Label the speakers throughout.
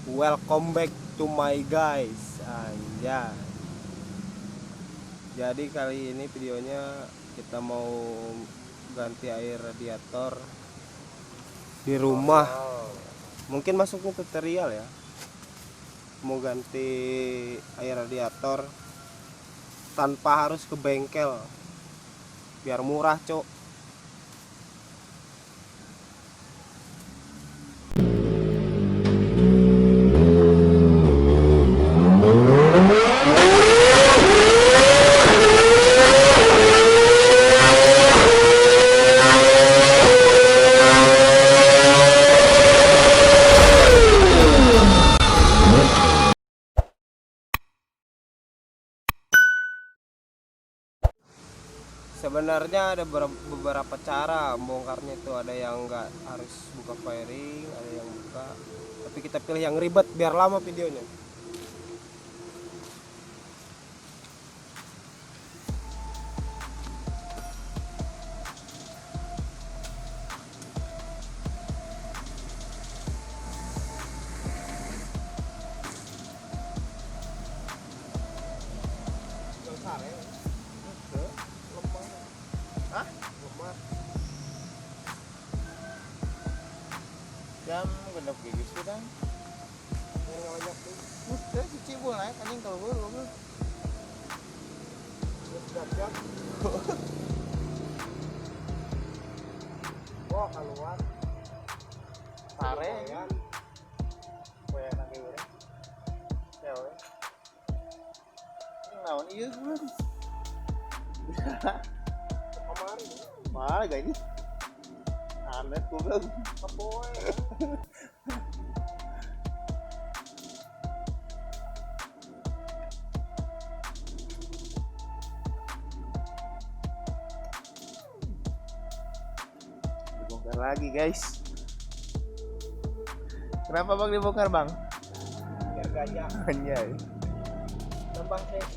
Speaker 1: Welcome back to my guys. Anjay. Jadi kali ini videonya kita mau ganti air radiator di rumah. Mungkin masuknya tutorial ya. Mau ganti air radiator tanpa harus ke bengkel. Biar murah, Cok. Sebenarnya ada beberapa cara bongkarnya itu, ada yang nggak harus buka wiring, ada yang buka. Tapi kita pilih yang ribet biar lama videonya.
Speaker 2: Jam genap gigis sudah. Udah cuci bola anjing kalau gue. Wah, keluar. Sare ya. Kowe nang gue. Ya we. Naon ieu gue. Kamari. Mah gak ini. Aneh gue bilang kepoe. Dibongkar lagi guys. Kenapa bang dibongkar bang?
Speaker 1: Biar gaya.
Speaker 2: Anjay.
Speaker 1: Nambah cc.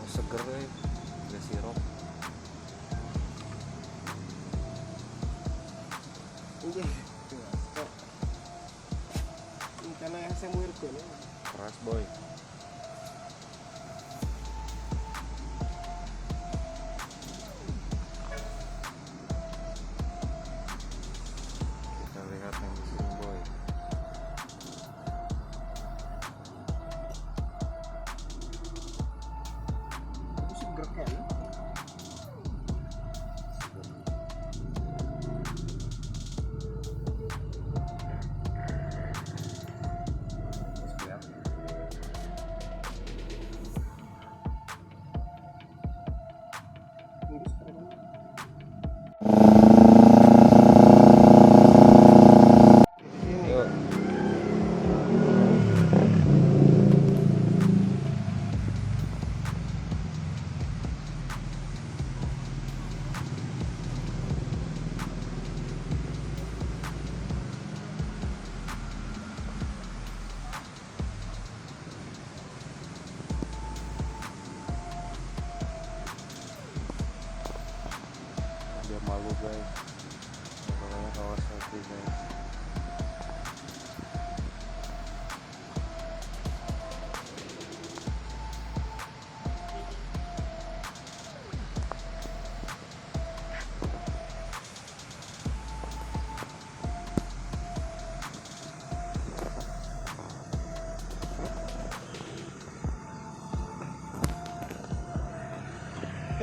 Speaker 1: Seger ya, ada sirup. Ini karena saya mau irkun keras boy. Kita lihat yang di sini boy.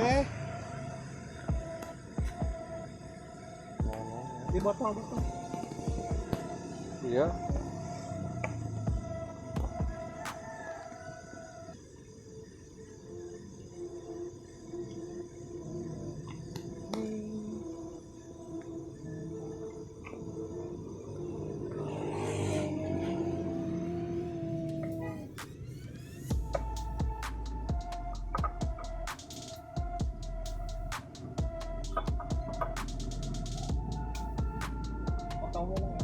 Speaker 2: Di botol.
Speaker 3: Iya.
Speaker 2: Potong dulu.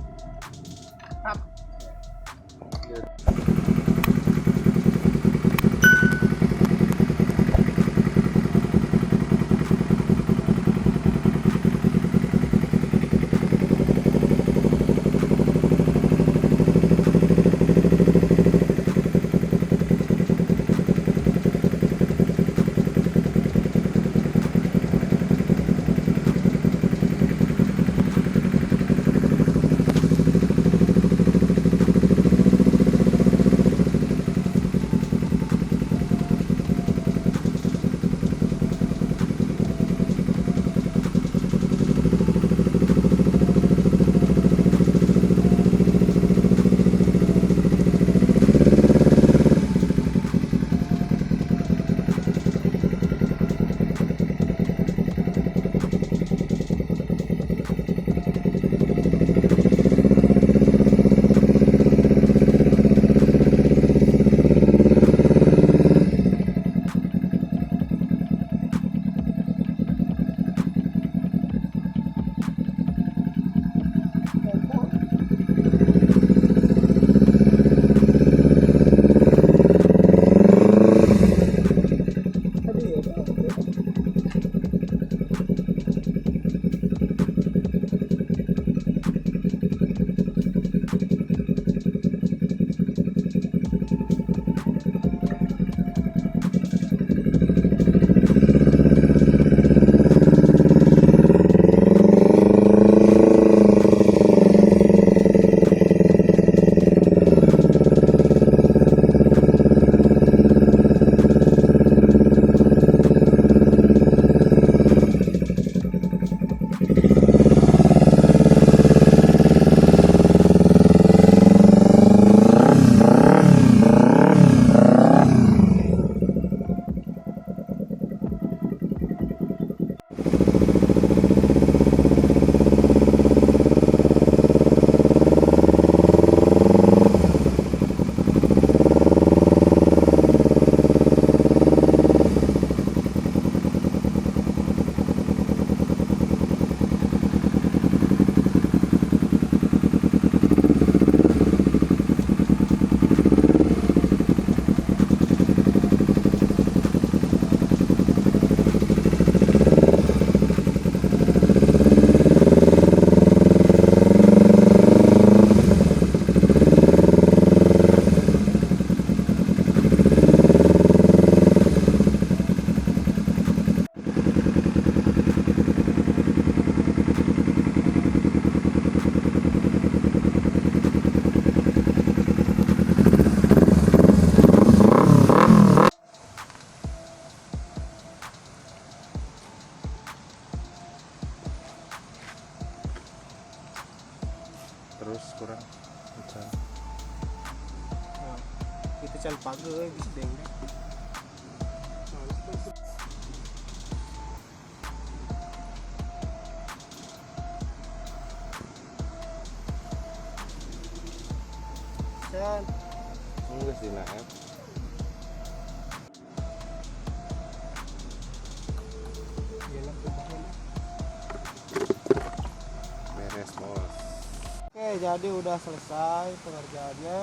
Speaker 3: Terus kurang hujan.
Speaker 1: Nah, itu can page bisa dengdek. Can
Speaker 3: Enggak sih naik.
Speaker 1: enak banget.
Speaker 3: Beres bos.
Speaker 1: Oke, jadi udah selesai pengerjaannya.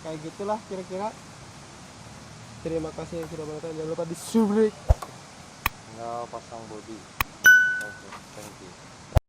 Speaker 1: Kayak gitulah kira-kira. Terima kasih yang sudah menonton. Jangan lupa di subscribe.
Speaker 3: Tinggal pasang body. Oke, thank you.